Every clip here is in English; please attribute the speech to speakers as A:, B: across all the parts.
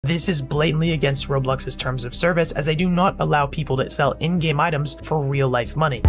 A: This is blatantly against Roblox's terms of service, as they do not allow people to sell in-game items for real-life money.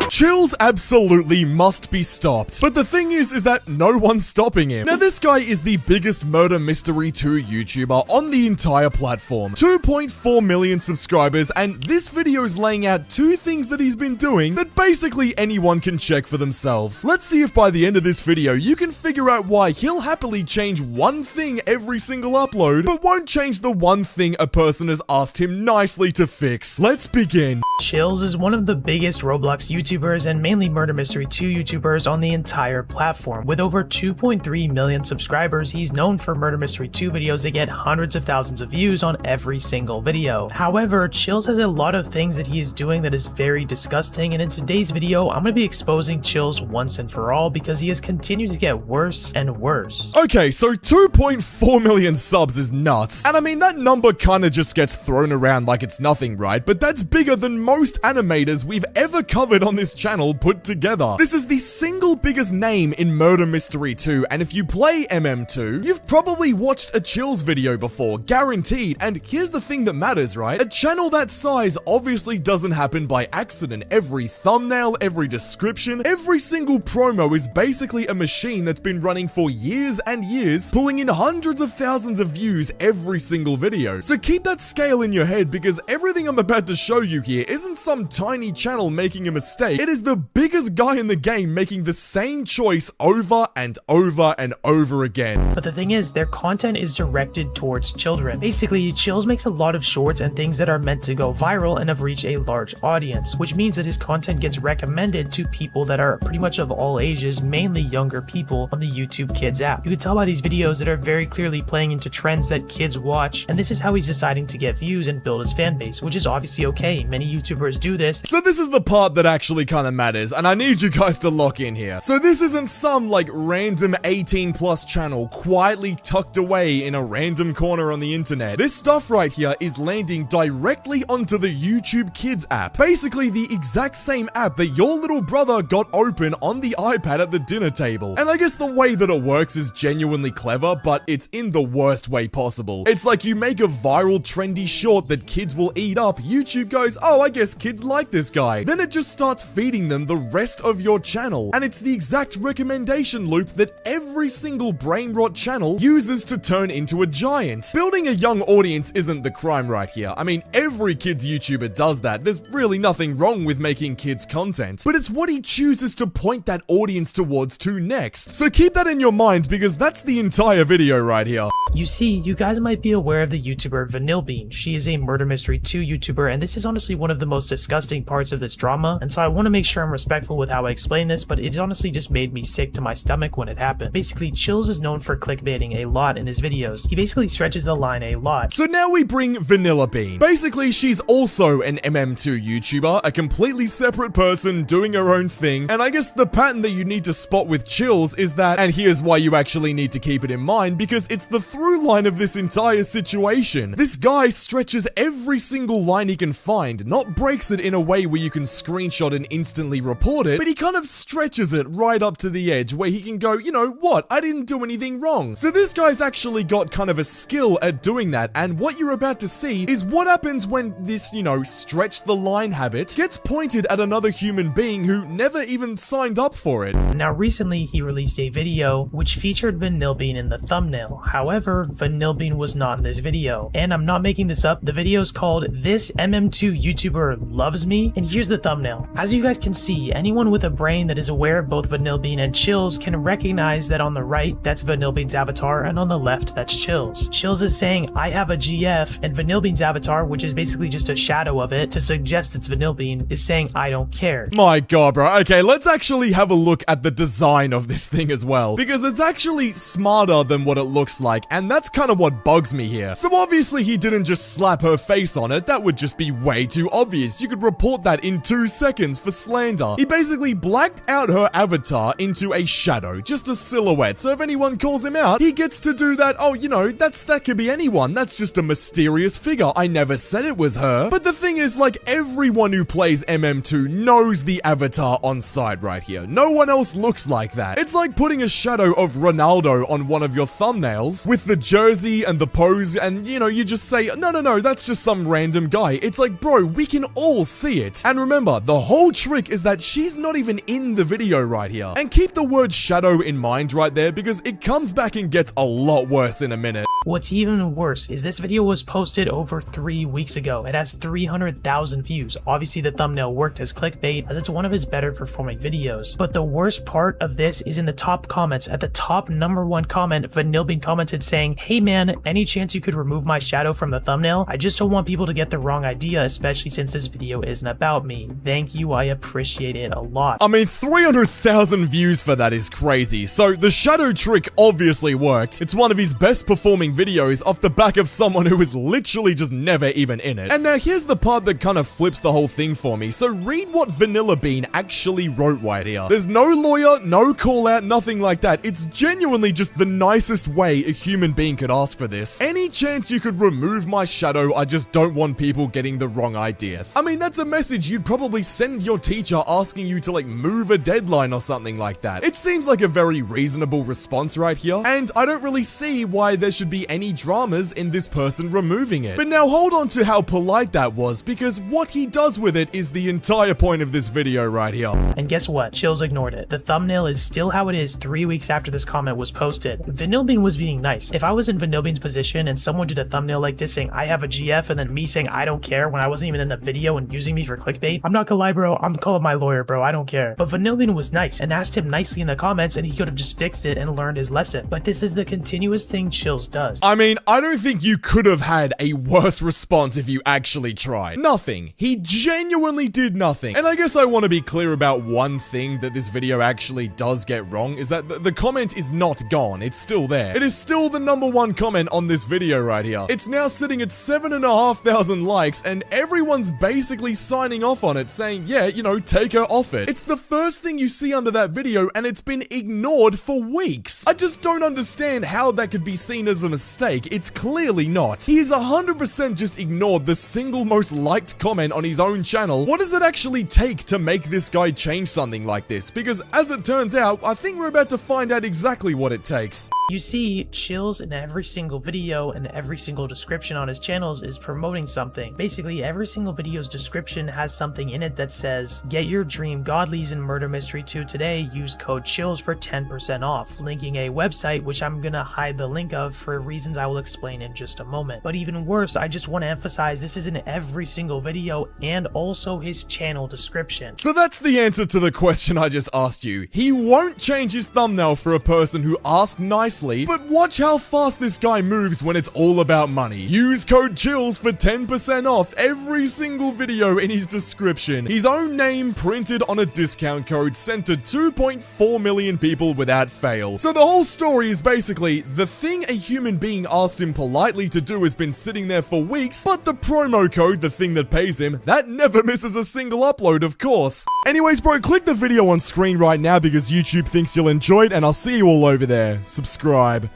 B: Chillz absolutely must be stopped, but the thing is that no one's stopping him. Now, this guy is the biggest murder mystery 2 YouTuber on the entire platform. 2.4 million subscribers, and this video is laying out 2 things that he's been doing that basically anyone can check for themselves. Let's see if by the end of this video you can figure out why he'll happily change one thing every single upload, but won't change the one thing a person has asked him nicely to fix. Let's begin.
A: Chillz is one of the biggest Roblox YouTubers and mainly Murder Mystery 2 YouTubers on the entire platform. With over 2.3 million subscribers, he's known for Murder Mystery 2 videos that get hundreds of thousands of views on every single video. However, Chillz has a lot of things that he is doing that is very disgusting, and in today's video, I'm going to be exposing Chillz once and for all because he has continued to get worse and worse.
B: Okay, so 2.4 million subs is nuts. And I mean, that number kinda just gets thrown around like it's nothing, right? But that's bigger than most animators we've ever covered on this channel put together. This is the single biggest name in Murder Mystery 2, and if you play MM2, you've probably watched a Chillz video before, guaranteed. And here's the thing that matters, right? A channel that size obviously doesn't happen by accident. Every thumbnail, every description, every single promo is basically a machine that's been running for years and years, pulling in hundreds of thousands of views every single video. So keep that scale in your head, because everything I'm about to show you here isn't some tiny channel making a mistake. It is the biggest guy in the game making the same choice over and over and over again.
A: But the thing is, their content is directed towards children. Basically, Chillz makes a lot of shorts and things that are meant to go viral and have reached a large audience, which means that his content gets recommended to people that are pretty much of all ages, mainly younger people on the YouTube Kids app. You can tell by these videos that are very clearly playing into trends that kids watch, and this is how he's deciding to get views and build his fan base, which is obviously okay. Many YouTubers do this.
B: So this is the part that actually kind of matters, and I need you guys to lock in here. So this isn't some like random 18+ channel quietly tucked away in a random corner on the internet. This stuff right here is landing directly onto the YouTube Kids app. Basically the exact same app that your little brother got open on the iPad at the dinner table. And I guess the way that it works is genuinely clever, but it's in the worst way possible. It's like you make a viral trendy short that kids will eat up, YouTube goes, oh, I guess kids like this guy. Then it just starts feeding them the rest of your channel, and it's the exact recommendation loop that every single brain rot channel uses to turn into a giant. Building a young audience isn't the crime right here. I mean, every kids YouTuber does that. There's really nothing wrong with making kids content, but it's what he chooses to point that audience towards to next. So keep that in your mind, because that's the entire video right here.
A: You see, you guys might be aware of the YouTuber Vanillbean. She is a Murder Mystery 2 YouTuber, and this is honestly one of the most disgusting parts of this drama, and so I want to make sure I'm respectful with how I explain this, but it honestly just made me sick to my stomach when it happened. Basically, Chillz is known for clickbaiting a lot in his videos. He basically stretches the line a lot.
B: So now we bring Vanillbean. Basically, she's also an MM2 YouTuber, a completely separate person doing her own thing, and I guess the pattern that you need to spot with Chillz is that, and here's why you actually need to keep it in mind, because it's the through line of this entire situation. This guy stretches every single line he can find, not breaks it in a way where you can screenshot and instantly report it, but he kind of stretches it right up to the edge where he can go, you know what, I didn't do anything wrong. So this guy's actually got kind of a skill at doing that, and what you're about to see is what happens when this, you know, stretch the line habit gets pointed at another human being who never even signed up for it.
A: Now recently he released a video which featured Vanillbean in the thumbnail. However, Vanillbean was not in this video, and I'm not making this up. The video is called "This MM2 YouTuber Loves Me," and here's the thumbnail. As you guys can see, anyone with a brain that is aware of both Vanillbean and Chillz can recognize that on the right, that's Vanillbean's avatar, and on the left, that's Chillz. Chillz is saying, I have a GF, and Vanillbean's avatar, which is basically just a shadow of it to suggest it's Vanillbean, is saying, I don't care.
B: My god, bro. Okay, let's actually have a look at the design of this thing as well, because it's actually smarter than what it looks like, and that's kind of what bugs me here. So obviously he didn't just slap her face on it. That would just be way too obvious. You could report that in 2 seconds for slander. He basically blacked out her avatar into a shadow, just a silhouette, so if anyone calls him out, he gets to do that, oh, you know, that could be anyone, that's just a mysterious figure, I never said it was her. But the thing is, like, everyone who plays MM2 knows the avatar on side right here. No one else looks like that. It's like putting a shadow of Ronaldo on one of your thumbnails with the jersey and the pose, and, you know, you just say, no, that's just some random guy. It's like, bro, we can all see it. And remember, the whole trick is that she's not even in the video right here. And keep the word shadow in mind right there, because it comes back and gets a lot worse in a minute.
A: What's even worse is this video was posted over 3 weeks ago. It has 300,000 views. Obviously the thumbnail worked as clickbait, as it's one of his better performing videos. But the worst part of this is in the top comments. At the top #1 comment, Vanillbean commented saying, "Hey man, any chance you could remove my shadow from the thumbnail? I just don't want people to get the wrong idea, especially since this video isn't about me. Thank you, I appreciate it a lot."
B: I mean, 300,000 views for that is crazy. So the shadow trick obviously worked. It's one of his best performing videos off the back of someone who was literally just never even in it. And now here's the part that kind of flips the whole thing for me. So read what Vanillbean actually wrote right here. There's no lawyer, no call out, nothing like that. It's genuinely just the nicest way a human being could ask for this. Any chance you could remove my shadow, I just don't want people getting the wrong idea. I mean, that's a message you'd probably send your teacher asking you to like move a deadline or something like that. It seems like a very reasonable response right here, and I don't really see why there should be any dramas in this person removing it. But now hold on to how polite that was, because what he does with it is the entire point of this video right here.
A: And guess what? Chillz ignored it. The thumbnail is still how it is 3 weeks after this comment was posted. Vanillbean was being nice. If I was in Vanillbean's position and someone did a thumbnail like this saying I have a GF and then me saying I don't care when I wasn't even in the video and using me for clickbait, I'm not gonna lie, bro, I'm calling my lawyer, bro, I don't care. But Vanillbean was nice and asked him nicely in the comments, and he could have just fixed it and learned his lesson. But this is the continuous thing Chillz does.
B: I mean, I don't think you could have had a worse response if you actually tried. Nothing. He genuinely did nothing. And I guess I want to be clear about one thing that this video actually does get wrong, is that the comment is not gone. It's still there. It is still the #1 comment on this video right here. It's now sitting at 7,500 likes, and everyone's basically signing off on it, saying, yeah, you know, take her off it. It's the first thing you see under that video, and it's been ignored for weeks. I just don't understand how that could be seen as a mistake. It's clearly not. He's 100% just ignored the single most liked comment on his own channel. What does it actually take to make this guy change something like this? Because as it turns out, I think we're about to find out exactly what it takes.
A: You see, Chillz in every single video and every single description on his channels is promoting something. Basically, every single video's description has something in it that says, "Get your dream Godlies in Murder Mystery 2 today, use code Chillz for 10% off," linking a website which I'm gonna hide the link of for reasons I will explain in just a moment. But even worse, I just want to emphasize this is in every single video and also his channel description.
B: So that's the answer to the question I just asked you. He won't change his thumbnail for a person who asked nicely, but watch how fast this guy moves when it's all about money. Use code Chillz for 10% off every single video in his description. His own name printed on a discount code sent to 2.4 million people without fail. So the whole story is basically, the thing a human being asked him politely to do has been sitting there for weeks, but the promo code, the thing that pays him, that never misses a single upload, of course. Anyways, bro, click the video on screen right now because YouTube thinks you'll enjoy it, and I'll see you all over there. Subscribe.